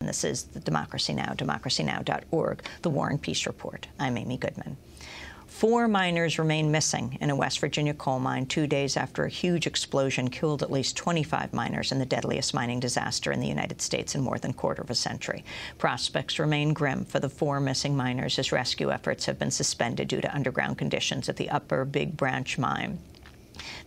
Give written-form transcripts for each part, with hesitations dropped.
and this is the Democracy Now!, democracynow.org, The War and Peace Report. I'm Amy Goodman. 4 miners remain missing in a West Virginia coal mine 2 days after a huge explosion killed at least 25 miners in the deadliest mining disaster in the United States in more than a quarter of a century. Prospects remain grim for the 4 missing miners as rescue efforts have been suspended due to underground conditions at the Upper Big Branch mine.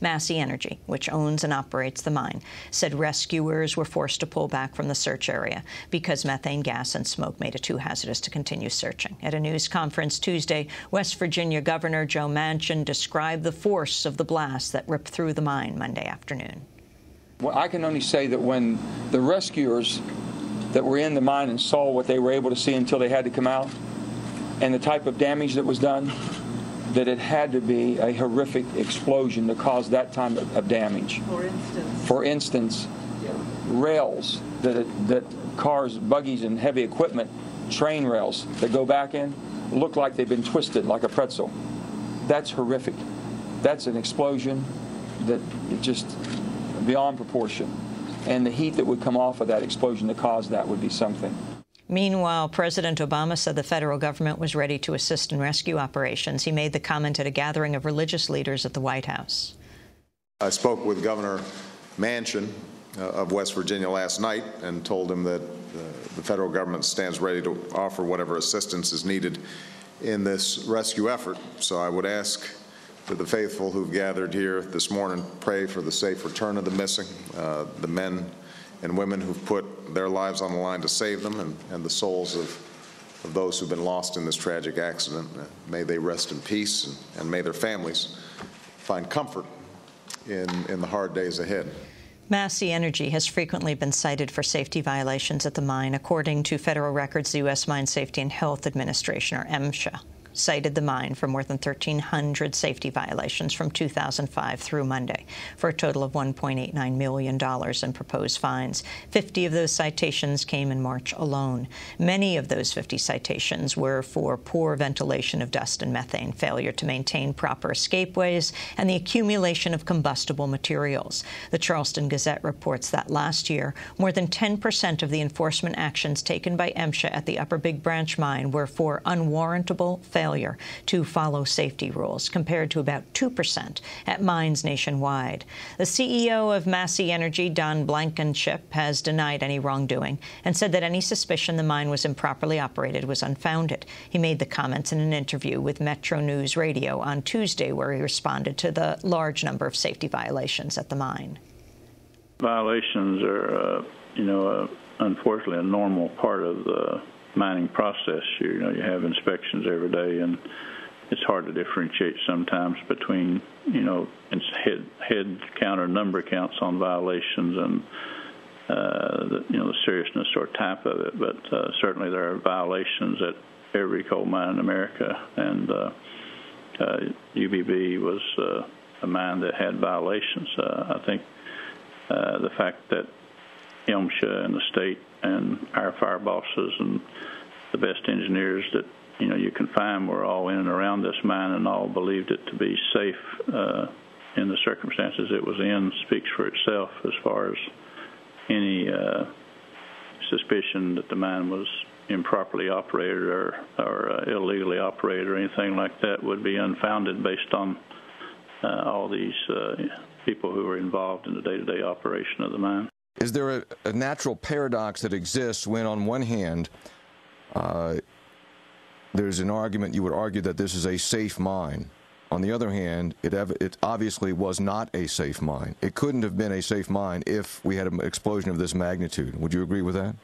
Massey Energy, which owns and operates the mine, said rescuers were forced to pull back from the search area because methane gas and smoke made it too hazardous to continue searching. At a news conference Tuesday, West Virginia Governor Joe Manchin described the force of the blast that ripped through the mine Monday afternoon. Well, I can only say that when the rescuers that were in the mine and saw what they were able to see until they had to come out, and the type of damage that was done, that it had to be a horrific explosion to cause that type of damage. For instance, rails that cars, buggies, and heavy equipment, train rails that go back in, look like they've been twisted like a pretzel. That's horrific. That's an explosion that is just beyond proportion. And the heat that would come off of that explosion to cause that would be something. Meanwhile, President Obama said the federal government was ready to assist in rescue operations. He made the comment at a gathering of religious leaders at the White House. I spoke with Governor Manchin of West Virginia last night and told him that the federal government stands ready to offer whatever assistance is needed in this rescue effort. So I would ask that the faithful who've gathered here this morning pray for the safe return of the missing, the men and women who've put their lives on the line to save them, and the souls of those who've been lost in this tragic accident. May they rest in peace, and may their families find comfort in the hard days ahead. Massey Energy has frequently been cited for safety violations at the mine. According to federal records, the U.S. Mine Safety and Health Administration, or MSHA, cited the mine for more than 1,300 safety violations from 2005 through Monday, for a total of $1.89 million in proposed fines. 50 of those citations came in March alone. Many of those 50 citations were for poor ventilation of dust and methane, failure to maintain proper escapeways, and the accumulation of combustible materials. The Charleston Gazette reports that last year, more than 10% of the enforcement actions taken by MSHA at the Upper Big Branch mine were for unwarrantable failure to follow safety rules, compared to about 2% at mines nationwide. The CEO of Massey Energy, Don Blankenship, has denied any wrongdoing and said that any suspicion the mine was improperly operated was unfounded. He made the comments in an interview with Metro News Radio on Tuesday, where he responded to the large number of safety violations at the mine. Violations are, unfortunately a normal part of the mining process. You have inspections every day, and it's hard to differentiate sometimes between head count or number counts on violations and the seriousness or type of it. But certainly there are violations at every coal mine in America, and UBB was a mine that had violations. I think the fact that MSHA and the state and our fire bosses and the best engineers that you can find were all in and around this mine and all believed it to be safe in the circumstances it was in speaks for itself. As far as any suspicion that the mine was improperly operated or illegally operated or anything like that would be unfounded based on all these people who were involved in the day-to-day operation of the mine. Is there a natural paradox that exists when, on one hand, there's an argument, you would argue, that this is a safe mine. On the other hand, it obviously was not a safe mine. It couldn't have been a safe mine if we had an explosion of this magnitude. Would you agree with that?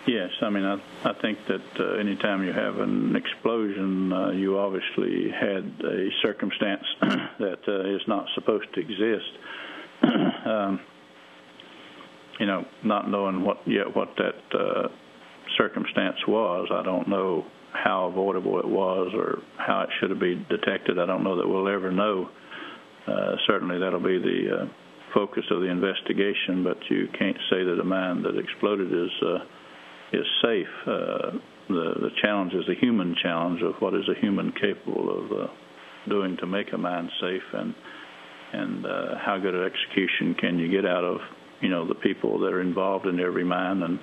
Yes. I mean, I think that anytime you have an explosion, you obviously had a circumstance that is not supposed to exist. Not knowing what that circumstance was, I don't know how avoidable it was or how it should have been detected. I don't know that we'll ever know. Certainly that'll be the focus of the investigation, but you can't say that a mine that exploded is safe. The challenge is the human challenge of what is a human capable of doing to make a mine safe, and how good an execution can you get out of the people that are involved in every mine, and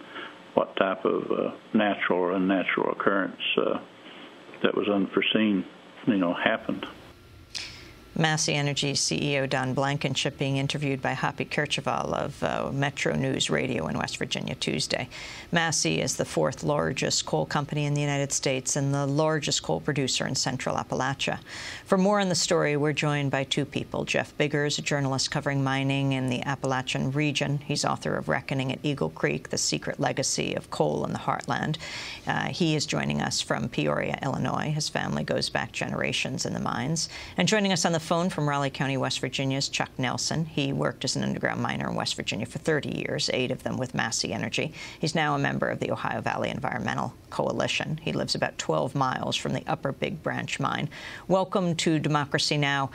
what type of natural or unnatural occurrence that was unforeseen, happened. Massey Energy CEO Don Blankenship being interviewed by Hoppy Kercheval of Metro News Radio in West Virginia Tuesday. Massey is the fourth largest coal company in the United States and the largest coal producer in central Appalachia. For more on the story, we're joined by two people. Jeff Biggers, a journalist covering mining in the Appalachian region. He's author of Reckoning at Eagle Creek, The Secret Legacy of Coal in the Heartland. He is joining us from Peoria, Illinois. His family goes back generations in the mines. And joining us on the phone from Raleigh County, West Virginia, is Chuck Nelson. He worked as an underground miner in West Virginia for 30 years, 8 of them with Massey Energy. He's now a member of the Ohio Valley Environmental Coalition. He lives about 12 miles from the Upper Big Branch mine. Welcome to Democracy Now!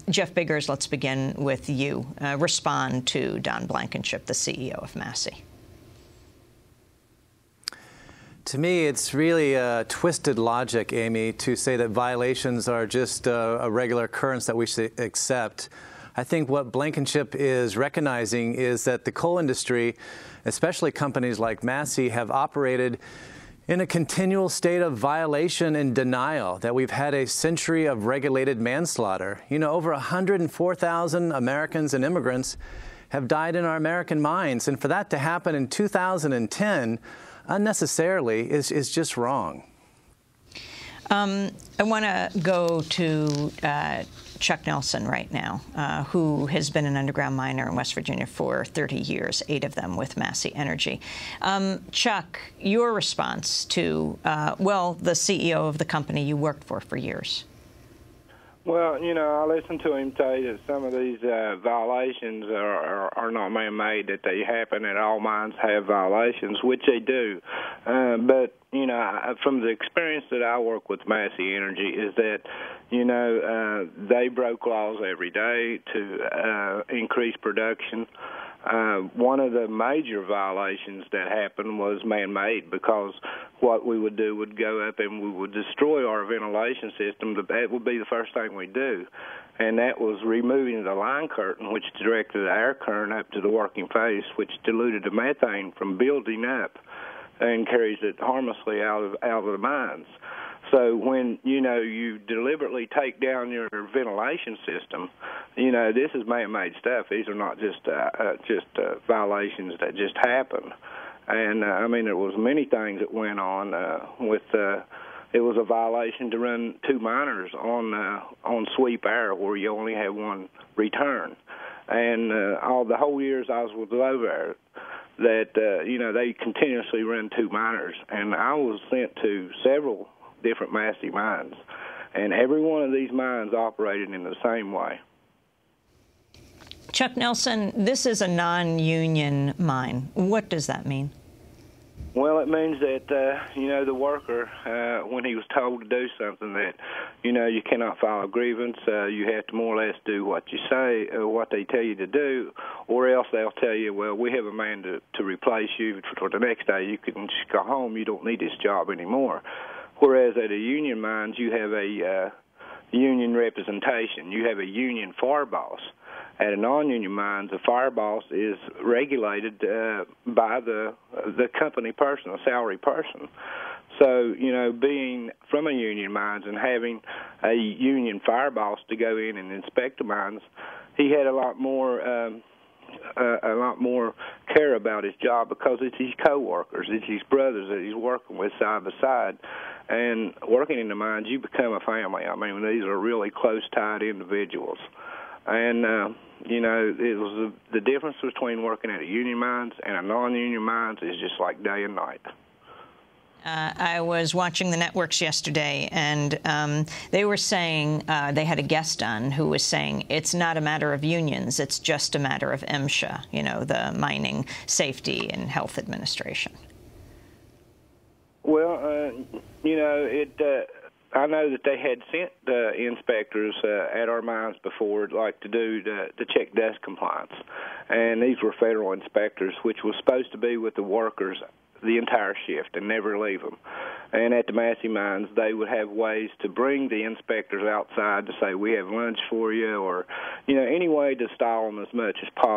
Jeff Biggers, let's begin with you. Respond to Don Blankenship, the CEO of Massey. To me, it's really a twisted logic, Amy, to say that violations are just a regular occurrence that we should accept. I think what Blankenship is recognizing is that the coal industry, especially companies like Massey, have operated in a continual state of violation and denial, that we've had a century of regulated manslaughter. Over 104,000 Americans and immigrants have died in our American mines, and for that to happen in 2010, unnecessarily, is just wrong. I want to go to Chuck Nelson right now, who has been an underground miner in West Virginia for 30 years, 8 of them with Massey Energy. Chuck, your response to, well, the CEO of the company you worked for years. Well, I listened to him say that some of these violations are not man-made, that they happen, and all mines have violations, which they do. But, from the experience that I work with Massey Energy is that, they broke laws every day to increase production. One of the major violations that happened was man-made, because what we would do would go up and we would destroy our ventilation system. That would be the first thing we do. And that was removing the line curtain, which directed the air current up to the working face, which diluted the methane from building up and carries it harmlessly out of the mines. So when, you deliberately take down your ventilation system, this is man-made stuff. These are not just violations that just happen. And, there was many things that went on it was a violation to run 2 miners on sweep air where you only have one return. And the whole years I was with Low that, they continuously run 2 miners. And I was sent to several different Massey mines, and every one of these mines operated in the same way. Chuck Nelson, this is a non-union mine. What does that mean? Well, it means that, the worker, when he was told to do something, that, you cannot file a grievance, you have to more or less do what you say, what they tell you to do, or else they'll tell you, well, we have a man to replace you for the next day. You can just go home. You don't need this job anymore. Whereas at a union mines, you have a union representation. You have a union fire boss. At a non-union mines, a fire boss is regulated by the company person, a salary person. So, being from a union mines and having a union fire boss to go in and inspect the mines, he had a lot more care about his job, because it's his co-workers, it's his brothers that he's working with side by side. And working in the mines, you become a family. These are really close-tied individuals. And, it was the difference between working at a union mines and a non-union mines is just like day and night. I was watching the networks yesterday, and they were saying, they had a guest on who was saying, it's not a matter of unions, it's just a matter of MSHA, the Mining Safety and Health Administration. Well, I know that they had sent inspectors at our mines before, to check dust compliance, and these were federal inspectors, which was supposed to be with the workers the entire shift and never leave them. And at the Massey mines, they would have ways to bring the inspectors outside to say, we have lunch for you, or, any way to style them as much as possible.